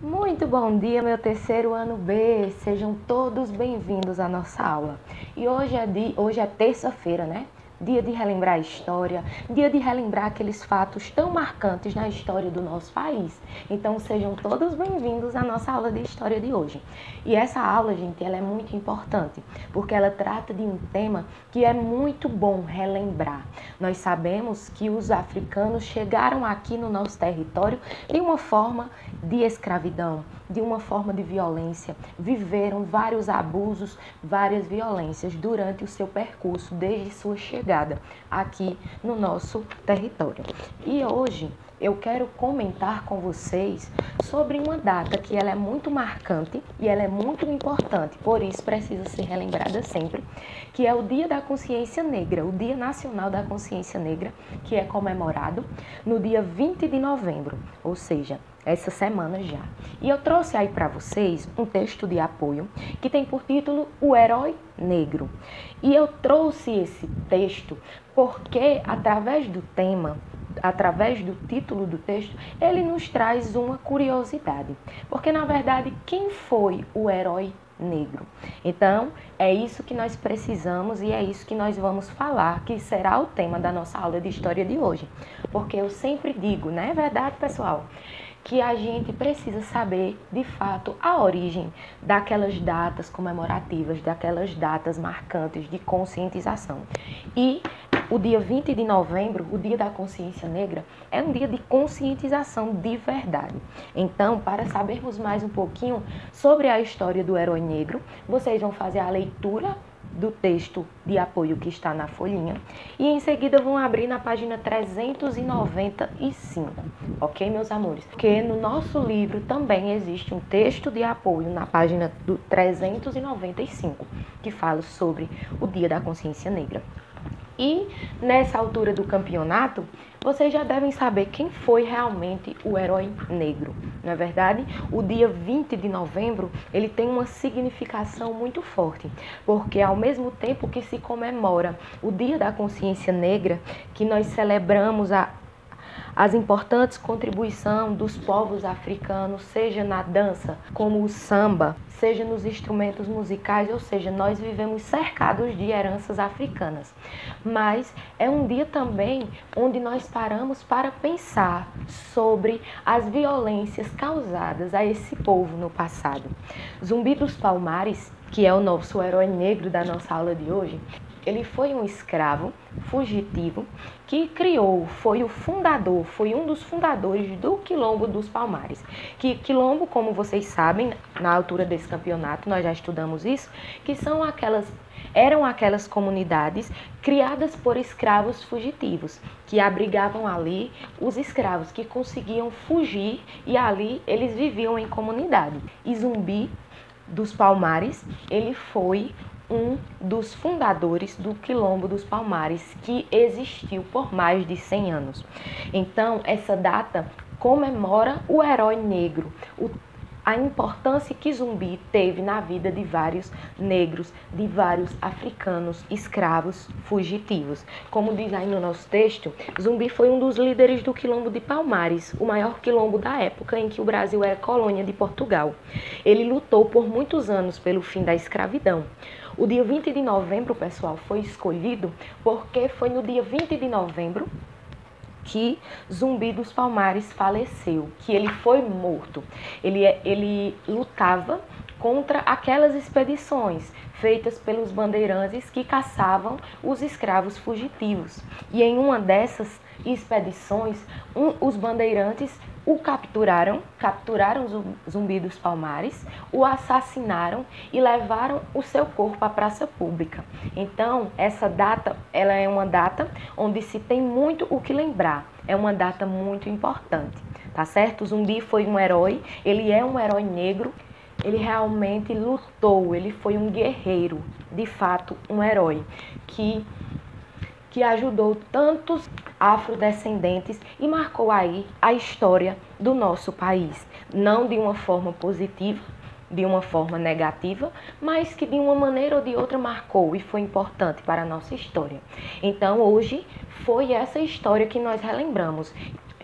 Muito bom dia, meu terceiro ano B. Sejam todos bem-vindos à nossa aula. E hoje é terça-feira, né? Dia de relembrar a história, dia de relembrar aqueles fatos tão marcantes na história do nosso país. Então sejam todos bem-vindos à nossa aula de história de hoje. E essa aula, gente, ela é muito importante, porque ela trata de um tema que é muito bom relembrar. Nós sabemos que os africanos chegaram aqui no nosso território de uma forma de escravidão, de uma forma de violência, viveram vários abusos, várias violências durante o seu percurso desde sua chegada aqui no nosso território. E hoje eu quero comentar com vocês sobre uma data que ela é muito marcante e ela é muito importante, por isso precisa ser relembrada sempre, que é o Dia da Consciência Negra, o Dia Nacional da Consciência Negra, que é comemorado no dia 20 de novembro, ou seja, essa semana já. E eu trouxe aí para vocês um texto de apoio que tem por título O Herói Negro. E eu trouxe esse texto porque através do tema, através do título do texto, ele nos traz uma curiosidade. Porque na verdade, quem foi o herói negro? Então, é isso que nós precisamos e é isso que nós vamos falar, que será o tema da nossa aula de história de hoje. Porque eu sempre digo, não é verdade, pessoal? Que a gente precisa saber, de fato, a origem daquelas datas comemorativas, daquelas datas marcantes de conscientização. E o dia 20 de novembro, o Dia da Consciência Negra, é um dia de conscientização de verdade. Então, para sabermos mais um pouquinho sobre a história do herói negro, vocês vão fazer a leitura do texto de apoio que está na folhinha e em seguida vão abrir na página 395, ok, meus amores? Porque no nosso livro também existe um texto de apoio na página do 395 que fala sobre o Dia da Consciência Negra. E nessa altura do campeonato, vocês já devem saber quem foi realmente o herói negro. Não é verdade? O dia 20 de novembro, ele tem uma significação muito forte, porque ao mesmo tempo que se comemora o Dia da Consciência Negra, que nós celebramos as importantes contribuições dos povos africanos, seja na dança, como o samba, seja nos instrumentos musicais, ou seja, nós vivemos cercados de heranças africanas. Mas é um dia também onde nós paramos para pensar sobre as violências causadas a esse povo no passado. Zumbi dos Palmares, que é o nosso herói negro da nossa aula de hoje, ele foi um escravo fugitivo que foi um dos fundadores do Quilombo dos Palmares. Que Quilombo, como vocês sabem, na altura desse campeonato, nós já estudamos isso, que eram aquelas comunidades criadas por escravos fugitivos, que abrigavam ali os escravos que conseguiam fugir e ali eles viviam em comunidade. E Zumbi dos Palmares, ele foi um dos fundadores do Quilombo dos Palmares, que existiu por mais de 100 anos. Então, essa data comemora o herói negro, a importância que Zumbi teve na vida de vários negros, de vários africanos, escravos, fugitivos. Como diz aí no nosso texto, Zumbi foi um dos líderes do Quilombo de Palmares, o maior quilombo da época em que o Brasil era colônia de Portugal. Ele lutou por muitos anos pelo fim da escravidão. O dia 20 de novembro, pessoal, foi escolhido porque foi no dia 20 de novembro que Zumbi dos Palmares faleceu, que ele foi morto. Ele lutava contra aquelas expedições feitas pelos bandeirantes que caçavam os escravos fugitivos. E em uma dessas expedições, os bandeirantes o capturaram Zumbi dos Palmares, o assassinaram e levaram o seu corpo à praça pública. Então, essa data, ela é uma data onde se tem muito o que lembrar. É uma data muito importante, tá certo? Zumbi foi um herói, ele é um herói negro, ele realmente lutou, ele foi um guerreiro, de fato, um herói que ajudou tantos afrodescendentes e marcou aí a história do nosso país. Não de uma forma positiva, de uma forma negativa, mas que de uma maneira ou de outra marcou e foi importante para a nossa história. Então hoje foi essa história que nós relembramos.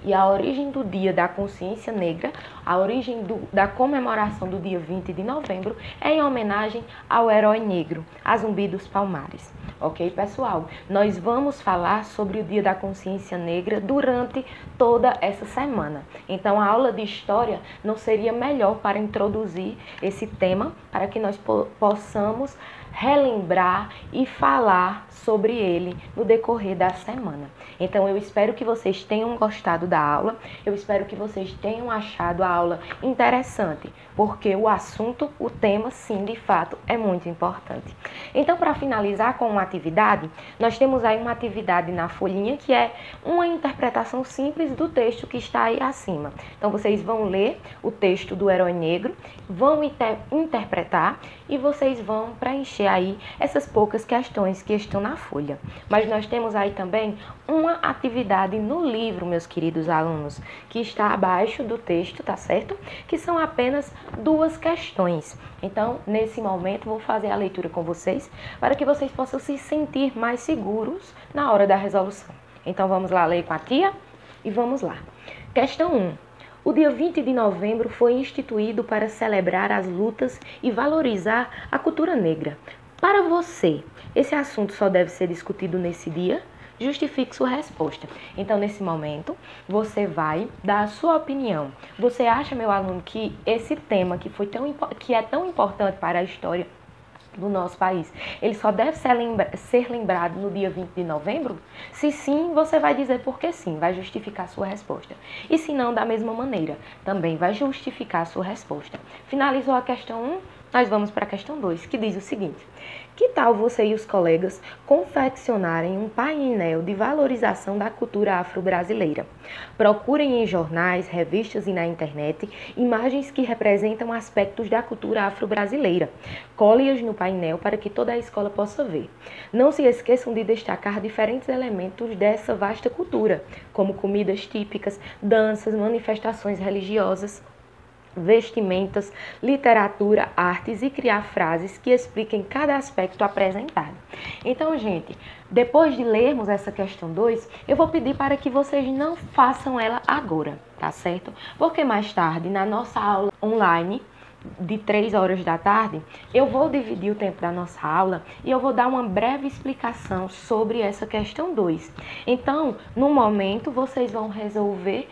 E a origem do Dia da Consciência Negra, a origem da comemoração do dia 20 de novembro é em homenagem ao herói negro, a Zumbi dos Palmares. Ok, pessoal? Nós vamos falar sobre o Dia da Consciência Negra durante toda essa semana. Então, a aula de História não seria melhor para introduzir esse tema, para que nós possamos relembrar e falar sobre ele no decorrer da semana. Então, eu espero que vocês tenham gostado da aula, eu espero que vocês tenham achado a aula interessante, porque o assunto, o tema, sim, de fato, é muito importante. Então, para finalizar com uma atividade, nós temos aí uma atividade na folhinha que é uma interpretação simples do texto que está aí acima. Então, vocês vão ler o texto do herói negro, vão interpretar e vocês vão preencher aí essas poucas questões que estão na folha. Mas nós temos aí também uma atividade no livro, meus queridos alunos, que está abaixo do texto, tá certo? Que são apenas 2 questões. Então, nesse momento, vou fazer a leitura com vocês para que vocês possam se sentir mais seguros na hora da resolução. Então, vamos lá ler com a tia? E vamos lá. Questão 1. O dia 20 de novembro foi instituído para celebrar as lutas e valorizar a cultura negra. Para você, esse assunto só deve ser discutido nesse dia? Justifique sua resposta. Então, nesse momento, você vai dar a sua opinião. Você acha, meu aluno, que esse tema que é tão importante para a história do nosso país, ele só deve ser lembrado no dia 20 de novembro? Se sim, você vai dizer por que sim, vai justificar sua resposta. E se não, da mesma maneira, também vai justificar sua resposta. Finalizou a questão 1? Nós vamos para a questão 2, que diz o seguinte: que tal você e os colegas confeccionarem um painel de valorização da cultura afro-brasileira? Procurem em jornais, revistas e na internet imagens que representam aspectos da cultura afro-brasileira. Cole-as no painel para que toda a escola possa ver. Não se esqueçam de destacar diferentes elementos dessa vasta cultura, como comidas típicas, danças, manifestações religiosas, vestimentas, literatura, artes e criar frases que expliquem cada aspecto apresentado. Então, gente, depois de lermos essa questão 2, eu vou pedir para que vocês não façam ela agora, tá certo? Porque mais tarde, na nossa aula online, de 3 horas da tarde, eu vou dividir o tempo da nossa aula e eu vou dar uma breve explicação sobre essa questão 2. Então, no momento, vocês vão resolver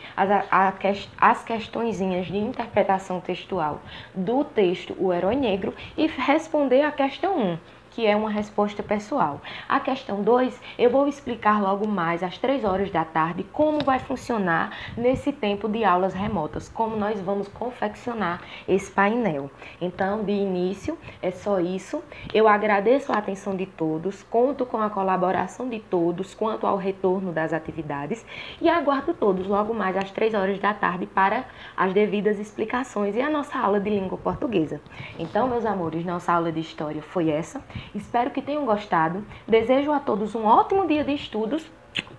as questõezinhas de interpretação textual do texto O Herói Negro e responder a questão 1. Que é uma resposta pessoal. A questão 2, eu vou explicar logo mais às 3 horas da tarde como vai funcionar nesse tempo de aulas remotas, como nós vamos confeccionar esse painel. Então, de início, é só isso. Eu agradeço a atenção de todos, conto com a colaboração de todos quanto ao retorno das atividades e aguardo todos logo mais às 3 horas da tarde para as devidas explicações e a nossa aula de língua portuguesa. Então, meus amores, nossa aula de história foi essa. Espero que tenham gostado. Desejo a todos um ótimo dia de estudos,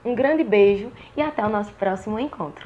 um grande beijo e até o nosso próximo encontro.